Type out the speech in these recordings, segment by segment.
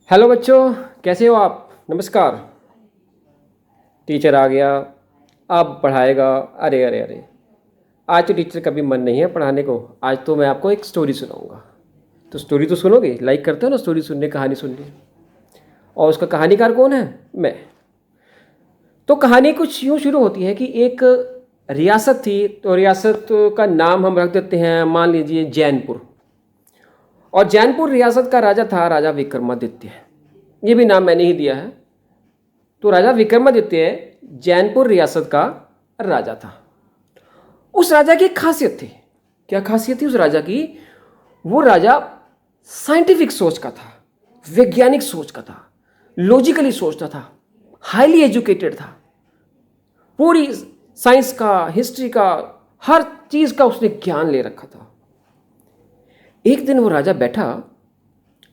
Hello बच्चों, कैसे हो आप? नमस्कार। टीचर आ गया, अब पढ़ाएगा। अरे अरे अरे, आज तो टीचर का भी मन नहीं है पढ़ाने को। आज तो मैं आपको एक स्टोरी सुनाऊंगा। तो स्टोरी तो सुनोगे? लाइक करते हो ना स्टोरी सुनने, कहानी सुननी। और उसका कहानीकार कौन है? मैं। तो कहानी कुछ यूँ शुरू होती है कि एक रियासत थी। तो रियासत का नाम हम रख देते हैं, मान लीजिए जैनपुर। और जैनपुर रियासत का राजा था राजा विक्रमादित्य। ये भी नाम मैंने ही दिया है। तो राजा विक्रमादित्य जैनपुर रियासत का राजा था। उस राजा की एक खासियत थी। क्या खासियत थी उस राजा की? वो राजा साइंटिफिक सोच का था, वैज्ञानिक सोच का था, लॉजिकली सोचता था, हाईली एजुकेटेड था। पूरी साइंस का, हिस्ट्री का, हर चीज का उसने ज्ञान ले रखा था। एक दिन वो राजा बैठा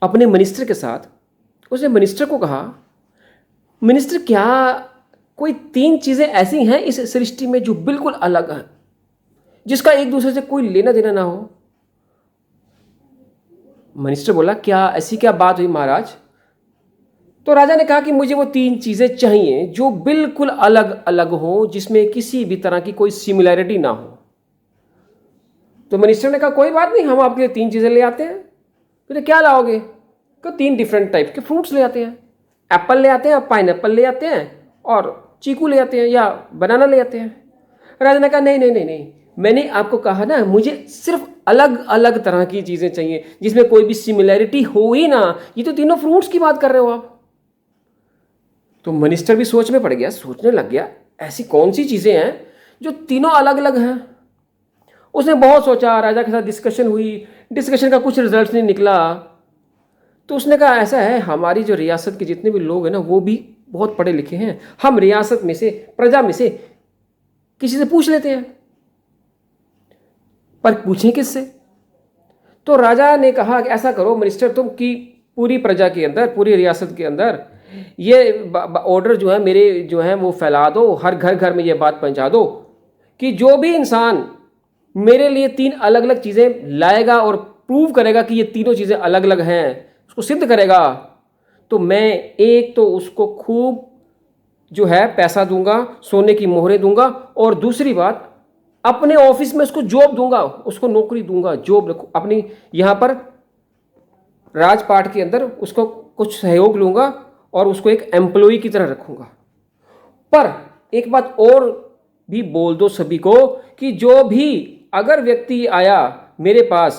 अपने मिनिस्टर के साथ। उसने मिनिस्टर को कहा, मिनिस्टर, क्या कोई तीन चीजें ऐसी हैं इस सृष्टि में जो बिल्कुल अलग हैं, जिसका एक दूसरे से कोई लेना देना ना हो? मिनिस्टर बोला, क्या ऐसी क्या बात हुई महाराज? तो राजा ने कहा कि मुझे वो तीन चीजें चाहिए जो बिल्कुल अलग अलग हो, जिसमें किसी भी तरह की कोई सिमिलैरिटी ना हो। तो मिनिस्टर ने कहा, कोई बात नहीं, हम आपके लिए तीन चीजें ले आते हैं। फिर क्या लाओगे? तो तीन डिफरेंट टाइप के फ्रूट्स ले आते हैं। एप्पल ले आते हैं, पाइनएप्पल ले आते हैं, और चीकू ले आते हैं या बनाना ले आते हैं। राजा ने कहा, नहीं नहीं नहीं नहीं, मैंने आपको कहा ना, मुझे सिर्फ अलग अलग तरह की चीज़ें चाहिए जिसमें कोई भी सिमिलैरिटी हो ही ना। ये तो तीनों फ्रूट्स की बात कर रहे हो आप। तो मिनिस्टर भी सोच में पड़ गया, सोचने लग गया, ऐसी कौन सी चीज़ें हैं जो तीनों अलग अलग हैं। उसने बहुत सोचा, राजा के साथ डिस्कशन हुई। डिस्कशन का कुछ रिजल्ट नहीं निकला। तो उसने कहा, ऐसा है, हमारी जो रियासत के जितने भी लोग हैं ना, वो भी बहुत पढ़े लिखे हैं। हम रियासत में से, प्रजा में से किसी से पूछ लेते हैं। पर पूछें किससे? तो राजा ने कहा कि ऐसा करो मिनिस्टर, तुम कि पूरी प्रजा के अंदर, पूरी रियासत के अंदर ये ऑर्डर जो है मेरे जो है वो फैला दो, हर घर घर में ये बात पहुंचा दो कि जो भी इंसान मेरे लिए तीन अलग अलग चीज़ें लाएगा और प्रूव करेगा कि ये तीनों चीज़ें अलग अलग हैं, उसको सिद्ध करेगा, तो मैं एक तो उसको खूब जो है पैसा दूंगा, सोने की मोहरें दूंगा, और दूसरी बात, अपने ऑफिस में उसको जॉब दूंगा, उसको नौकरी दूंगा, जॉब अपनी यहाँ पर राजपाट के अंदर उसको कुछ सहयोग लूंगा और उसको एक एम्प्लॉय की तरह रखूंगा। पर एक बात और भी बोल दो सभी को कि जो भी अगर व्यक्ति आया मेरे पास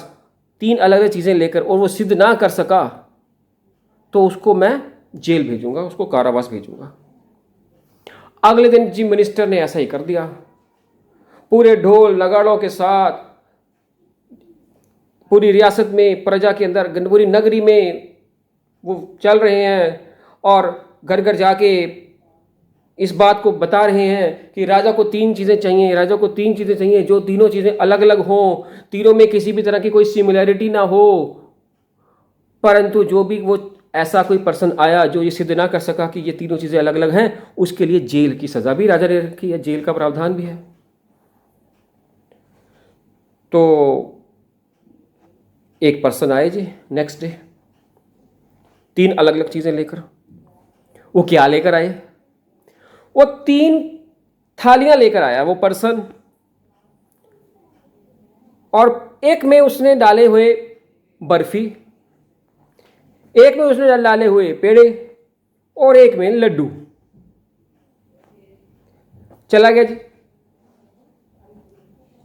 तीन अलग अलग चीज़ें लेकर और वो सिद्ध ना कर सका, तो उसको मैं जेल भेजूंगा, उसको कारावास भेजूंगा। अगले दिन जी मिनिस्टर ने ऐसा ही कर दिया। पूरे ढोल नगाड़ों के साथ पूरी रियासत में, प्रजा के अंदर, पूरी नगरी में वो चल रहे हैं और घर घर जाके इस बात को बता रहे हैं कि राजा को तीन चीज़ें चाहिए, राजा को तीन चीज़ें चाहिए, जो तीनों चीज़ें अलग अलग हों, तीनों में किसी भी तरह की कोई सिमिलैरिटी ना हो। परंतु जो भी वो ऐसा कोई पर्सन आया जो ये सिद्ध ना कर सका कि ये तीनों चीज़ें अलग अलग हैं, उसके लिए जेल की सज़ा भी राजा ने रखी है, जेल का प्रावधान भी है। तो एक पर्सन आए जी नेक्स्ट डे, तीन अलग अलग चीज़ें लेकर। वो क्या लेकर आए? वो तीन थालियां लेकर आया वो पर्सन, और एक में उसने डाले हुए बर्फी, एक में उसने डाले हुए पेड़े, और एक में लड्डू। चला गया जी।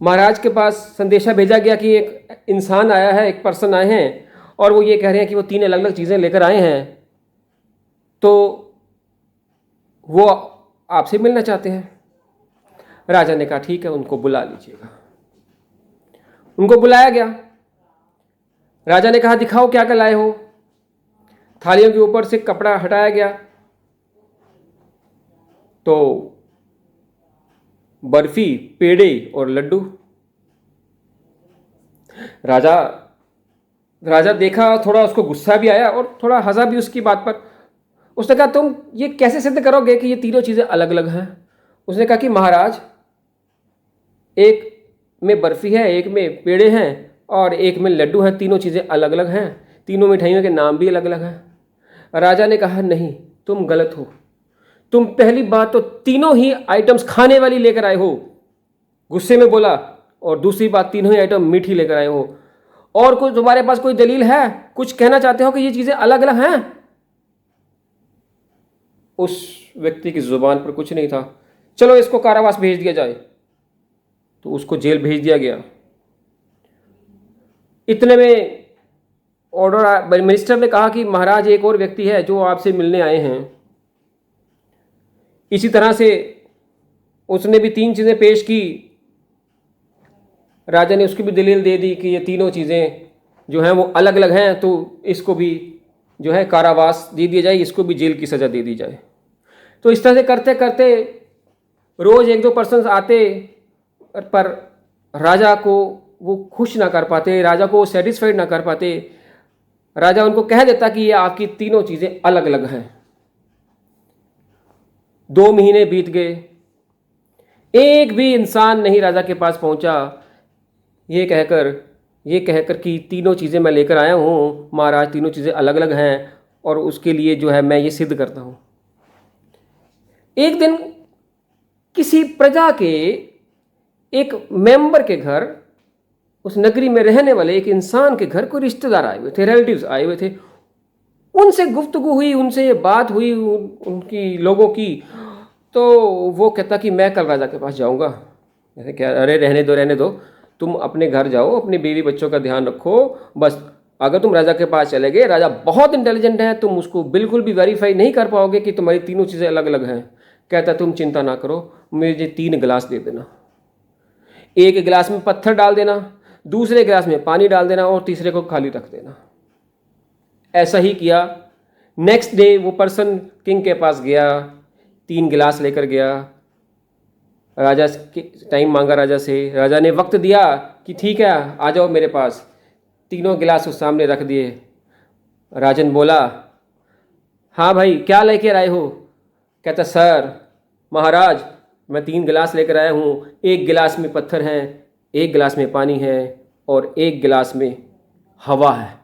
महाराज के पास संदेशा भेजा गया कि एक इंसान आया है, एक पर्सन आए हैं, और वो ये कह रहे हैं कि वो तीन अलग अलग चीज़ें लेकर आए हैं, तो वो आपसे मिलना चाहते हैं। राजा ने कहा, ठीक है, उनको बुला लीजिएगा। उनको बुलाया गया। राजा ने कहा, दिखाओ क्या क्या लाए हो। थालियों के ऊपर से कपड़ा हटाया गया, तो बर्फी, पेड़े और लड्डू। राजा राजा देखा, थोड़ा उसको गुस्सा भी आया और थोड़ा हंसा भी उसकी बात पर। उसने कहा, तुम ये कैसे सिद्ध करोगे कि ये तीनों चीज़ें अलग अलग हैं? उसने कहा कि महाराज, एक में बर्फी है, एक में पेड़े हैं और एक में लड्डू हैं, तीनों चीज़ें अलग अलग हैं, तीनों मिठाइयों के नाम भी अलग अलग हैं। राजा ने कहा, नहीं, तुम गलत हो। तुम पहली बात तो तीनों ही आइटम्स खाने वाली लेकर आए हो, गुस्से में बोला। और दूसरी बात, तीनों ही आइटम मीठी लेकर आए हो। और कुछ तुम्हारे पास कोई दलील है? कुछ कहना चाहते हो कि ये चीजें अलग अलग हैं? उस व्यक्ति की जुबान पर कुछ नहीं था। चलो इसको कारावास भेज दिया जाए। तो उसको जेल भेज दिया गया। इतने में ऑर्डर, मिनिस्टर ने कहा कि महाराज, एक और व्यक्ति है जो आपसे मिलने आए हैं। इसी तरह से उसने भी 3 चीज़ें पेश की। राजा ने उसकी भी दलील दे दी कि ये तीनों चीज़ें जो हैं वो अलग अलग हैं, तो इसको भी जो है कारावास दे दिया जाए, इसको भी जेल की सज़ा दे दी जाए। तो इस तरह से करते करते रोज़ 1-2 पर्सन आते, पर राजा को वो खुश ना कर पाते, राजा को सेटिस्फाइड ना कर पाते। राजा उनको कह देता कि ये आपकी तीनों चीज़ें अलग अलग हैं। 2 महीने बीत गए, एक भी इंसान नहीं राजा के पास पहुंचा, ये कहकर कि तीनों चीज़ें मैं लेकर आया हूँ महाराज, तीनों चीज़ें अलग अलग हैं, और उसके लिए जो है मैं ये सिद्ध करता हूँ। एक दिन किसी प्रजा के एक मेंबर के घर, उस नगरी में रहने वाले एक इंसान के घर कोई रिश्तेदार आए हुए थे, रिलेटिव्स आए हुए थे। उनसे गुफ्तगू हुई, उनसे ये बात हुई उनकी लोगों की। तो वो कहता कि मैं कल राजा के पास जाऊंगा। जैसे क्या, अरे रहने दो, तुम अपने घर जाओ, अपनी बीवी बच्चों का ध्यान रखो बस। अगर तुम राजा के पास चले गए, राजा बहुत इंटेलिजेंट है, तुम उसको बिल्कुल भी वेरीफाई नहीं कर पाओगे कि तुम्हारी तीनों चीज़ें अलग अलग हैं। कहता तुम चिंता ना करो, मुझे 3 गिलास दे देना। एक गिलास में पत्थर डाल देना, दूसरे गिलास में पानी डाल देना, और तीसरे को खाली रख देना। ऐसा ही किया। नेक्स्ट डे वो पर्सन किंग के पास गया, 3 गिलास लेकर गया। राजा के टाइम मांगा राजा से, राजा ने वक्त दिया कि ठीक है आ जाओ मेरे पास। 3 गिलास उस सामने रख दिए। राजन बोला, हाँ भाई क्या लेकर आए हो? कहता, सर महाराज, मैं 3 गिलास लेकर आया हूँ। 1 गिलास में पत्थर हैं, 1 गिलास में पानी है, और 1 गिलास में हवा है।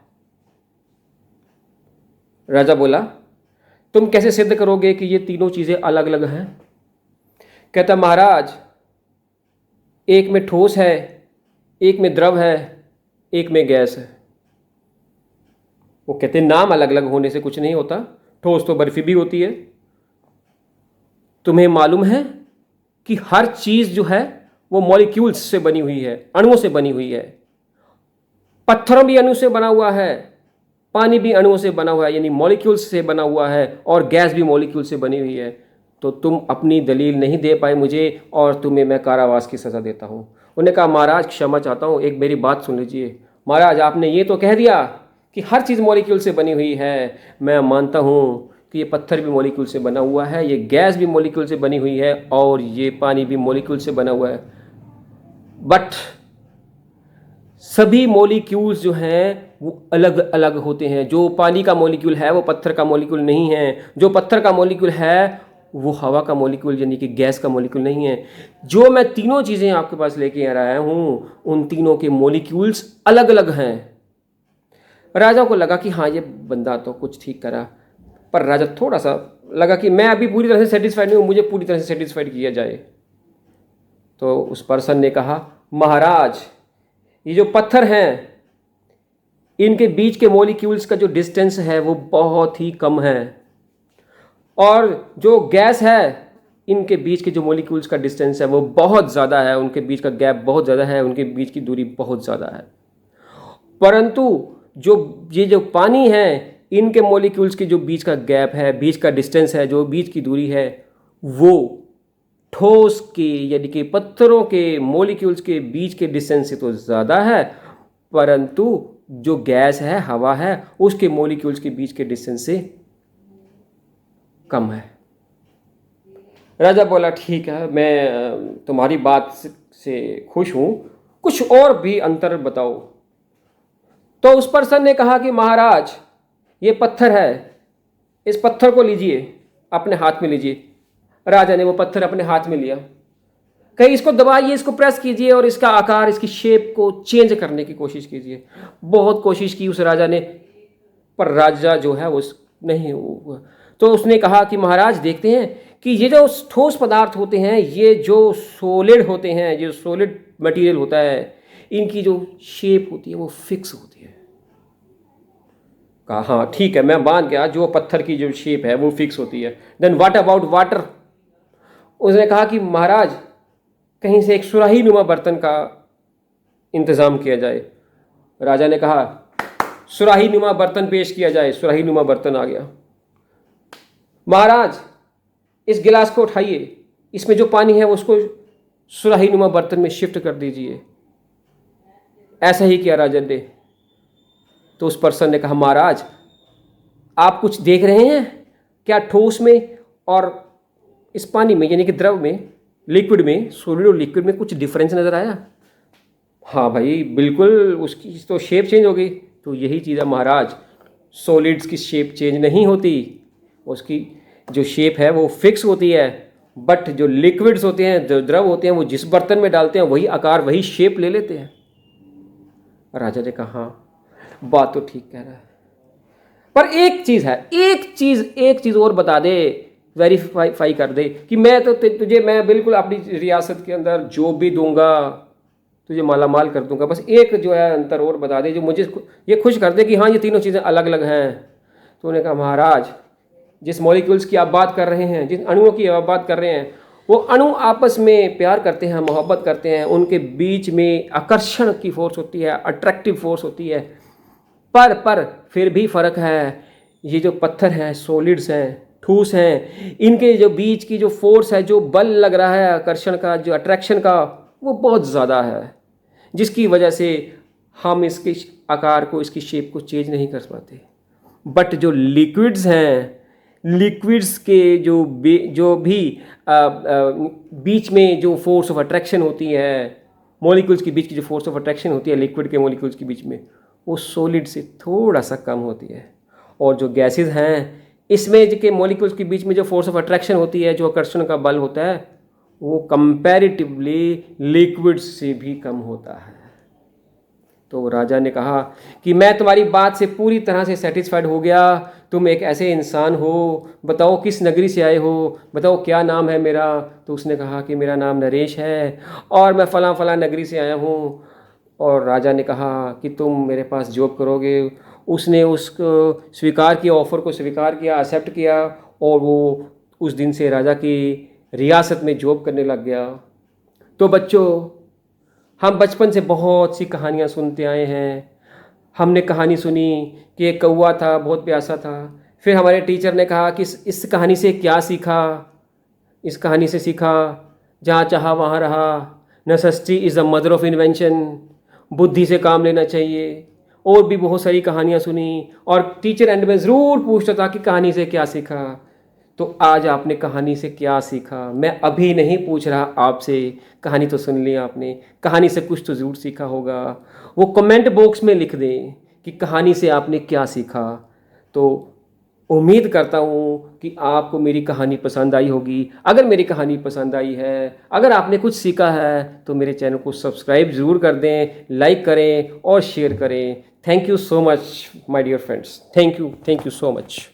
राजा बोला, तुम कैसे सिद्ध करोगे कि ये तीनों चीज़ें अलग अलग हैं? कहता, महाराज, एक में ठोस है, एक में द्रव है, एक में गैस है। वो कहते नाम अलग अलग होने से कुछ नहीं होता, ठोस तो बर्फी भी होती है। तुम्हें मालूम है कि हर चीज़ जो है वो मॉलिक्यूल्स से बनी हुई है, अणुओं से बनी हुई है। पत्थरों भी अणु से बना हुआ है, पानी भी अणुओं से बना हुआ है, यानी मॉलिक्यूल्स से बना हुआ है, और गैस भी मॉलिक्यूल से बनी हुई है। तो तुम अपनी दलील नहीं दे पाए मुझे, और तुम्हें मैं कारावास की सज़ा देता हूँ। उन्होंने कहा, महाराज क्षमा चाहता हूँ, एक मेरी बात सुन लीजिए। महाराज, आपने ये तो कह दिया कि हर चीज़ मॉलिक्यूल से बनी हुई है, मैं मानता हूँ कि ये पत्थर भी मॉलिक्यूल से बना हुआ है, ये गैस भी मॉलिक्यूल से बनी हुई है, और ये पानी भी मॉलिक्यूल से बना हुआ है। बट सभी मॉलिक्यूल्स जो हैं वो अलग अलग होते हैं। जो पानी का मॉलिक्यूल है वो पत्थर का मॉलिक्यूल नहीं है, जो पत्थर का मॉलिक्यूल है वो हवा का मॉलिक्यूल यानी कि गैस का मॉलिक्यूल नहीं है। जो मैं तीनों चीज़ें आपके पास लेके आ आया हूँ, उन तीनों के मॉलिक्यूल्स अलग अलग हैं। राजा को लगा कि हाँ, ये बंदा तो कुछ ठीक करा, पर राजा थोड़ा सा लगा कि मैं अभी पूरी तरह से सेटिस्फाइड नहीं हूँ, मुझे पूरी तरह से सेटिस्फाइड किया जाए। तो उस पर्सन ने कहा, महाराज, ये जो पत्थर हैं इनके बीच के मॉलिक्यूल्स का जो डिस्टेंस है वो बहुत ही कम है, और जो गैस है इनके बीच के जो मॉलिक्यूल्स का डिस्टेंस है वो बहुत ज़्यादा है, उनके बीच का गैप बहुत ज़्यादा है, उनके बीच की दूरी बहुत ज़्यादा है। परंतु जो पानी है, इनके मॉलिक्यूल्स के जो बीच का गैप है, बीच का डिस्टेंस है, जो बीच की दूरी है, वो ठोस के यानी कि पत्थरों के मॉलिक्यूल्स के बीच के डिस्टेंस से तो ज़्यादा है, परंतु जो गैस है, हवा है, उसके मॉलिक्यूल्स के बीच के डिस्टेंस से कम है। राजा बोला, ठीक है, मैं तुम्हारी बात से खुश हूँ, कुछ और भी अंतर बताओ। तो उस पर्सन ने कहा कि महाराज, ये पत्थर है, इस पत्थर को लीजिए, अपने हाथ में लीजिए। राजा ने वो पत्थर अपने हाथ में लिया। कहीं इसको दबाइए, इसको प्रेस कीजिए, और इसका आकार, इसकी शेप को चेंज करने की कोशिश कीजिए। बहुत कोशिश की उस राजा ने, पर राजा जो है नहीं तो उसने कहा कि महाराज देखते हैं कि ये जो ठोस पदार्थ होते हैं, ये जो सॉलिड होते हैं, जो सॉलिड मटेरियल होता है, इनकी जो शेप होती है वो फिक्स होती है। कहा हाँ ठीक है, मैं मान गया, जो पत्थर की जो शेप है वो फिक्स होती है। Then what about water? उसने कहा कि महाराज कहीं से एक सुराही नुमा बर्तन का इंतज़ाम किया जाए। राजा ने कहा सुराही नुमा बर्तन पेश किया जाए। सुराही नुमा बर्तन आ गया। महाराज इस गिलास को उठाइए, इसमें जो पानी है उसको सुराही नुमा बर्तन में शिफ्ट कर दीजिए। ऐसा ही किया राजन ने। तो उस पर्सन ने कहा महाराज आप कुछ देख रहे हैं क्या ठोस में और इस पानी में, यानी कि द्रव में, लिक्विड में, सॉलिड और लिक्विड में कुछ डिफरेंस नज़र आया? हाँ भाई बिल्कुल, उसकी तो शेप चेंज हो गई। तो यही चीज़ है महाराज, सॉलिड्स की शेप चेंज नहीं होती, उसकी जो शेप है वो फिक्स होती है। बट जो लिक्विड्स होते हैं, जो द्रव होते हैं, वो जिस बर्तन में डालते हैं वही आकार, वही शेप ले लेते हैं। राजा ने कहा हाँ बात तो ठीक कह रहा है, पर एक चीज़ है, एक चीज़ और बता दे, वेरीफाई कर दे कि मैं तो तुझे, मैं बिल्कुल अपनी रियासत के अंदर जो भी दूंगा तुझे माला माल कर दूंगा, बस एक जो है अंतर और बता दे जो मुझे ये खुश कर दे कि हाँ ये तीनों चीज़ें अलग अलग हैं। तो उन्होंने कहा महाराज जिस मॉलिक्यूल्स की आप बात कर रहे हैं, जिन अणुओं की आप बात कर रहे हैं, वो अणु आपस में प्यार करते हैं, मोहब्बत करते हैं, उनके बीच में आकर्षण की फोर्स होती है, अट्रैक्टिव फोर्स होती है, पर फिर भी फ़र्क है। ये जो पत्थर हैं, सॉलिड्स हैं, ठोस हैं, इनके जो बीच की जो फोर्स है, जो बल लग रहा है आकर्षण का, जो अट्रैक्शन का, वो बहुत ज़्यादा है, जिसकी वजह से हम इसके आकार को, इसकी शेप को चेंज नहीं कर पाते। बट जो लिक्विड्स हैं, लिक्विड्स के जो भी बीच में जो फोर्स ऑफ अट्रैक्शन होती है, मॉलिक्यूल्स के बीच की जो फोर्स ऑफ अट्रैक्शन होती है लिक्विड के मॉलिक्यूल्स के बीच में, वो सॉलिड से थोड़ा सा कम होती है। और जो गैसेस हैं, इसमें के मॉलिक्यूल्स के बीच में जो फोर्स ऑफ अट्रैक्शन होती है, जो आकर्षण का बल होता है, वो कंपैरेटिवली लिक्विड्स से भी कम होता है। तो राजा ने कहा कि मैं तुम्हारी बात से पूरी तरह से सेटिस्फाइड हो गया। तुम एक ऐसे इंसान हो, बताओ किस नगरी से आए हो, बताओ क्या नाम है मेरा। तो उसने कहा कि मेरा नाम नरेश है और मैं फ़लाँ फ़लाँ नगरी से आया हूँ। और राजा ने कहा कि तुम मेरे पास जॉब करोगे। उसने उसको स्वीकार किया, ऑफ़र को स्वीकार किया, एक्सेप्ट किया, और वो उस दिन से राजा की रियासत में जॉब करने लग गया। तो बच्चों, हम बचपन से बहुत सी कहानियाँ सुनते आए हैं। हमने कहानी सुनी कि एक कौवा था, बहुत प्यासा था। फिर हमारे टीचर ने कहा कि इस कहानी से क्या सीखा। इस कहानी से सीखा जहाँ चाहा वहाँ रहा, necessity is the mother of invention, बुद्धि से काम लेना चाहिए। और भी बहुत सारी कहानियाँ सुनी, और टीचर एंड में ज़रूर पूछता था कि कहानी से क्या सीखा। तो आज आपने कहानी से क्या सीखा? मैं अभी नहीं पूछ रहा आपसे, कहानी तो सुन ली आपने, कहानी से कुछ तो ज़रूर सीखा होगा। वो कमेंट बॉक्स में लिख दें कि कहानी से आपने क्या सीखा। तो उम्मीद करता हूँ कि आपको मेरी कहानी पसंद आई होगी। अगर मेरी कहानी पसंद आई है, अगर आपने कुछ सीखा है, तो मेरे चैनल को सब्सक्राइब ज़रूर कर दें, लाइक करें और शेयर करें। Thank you so much my dear friends. Thank you so much.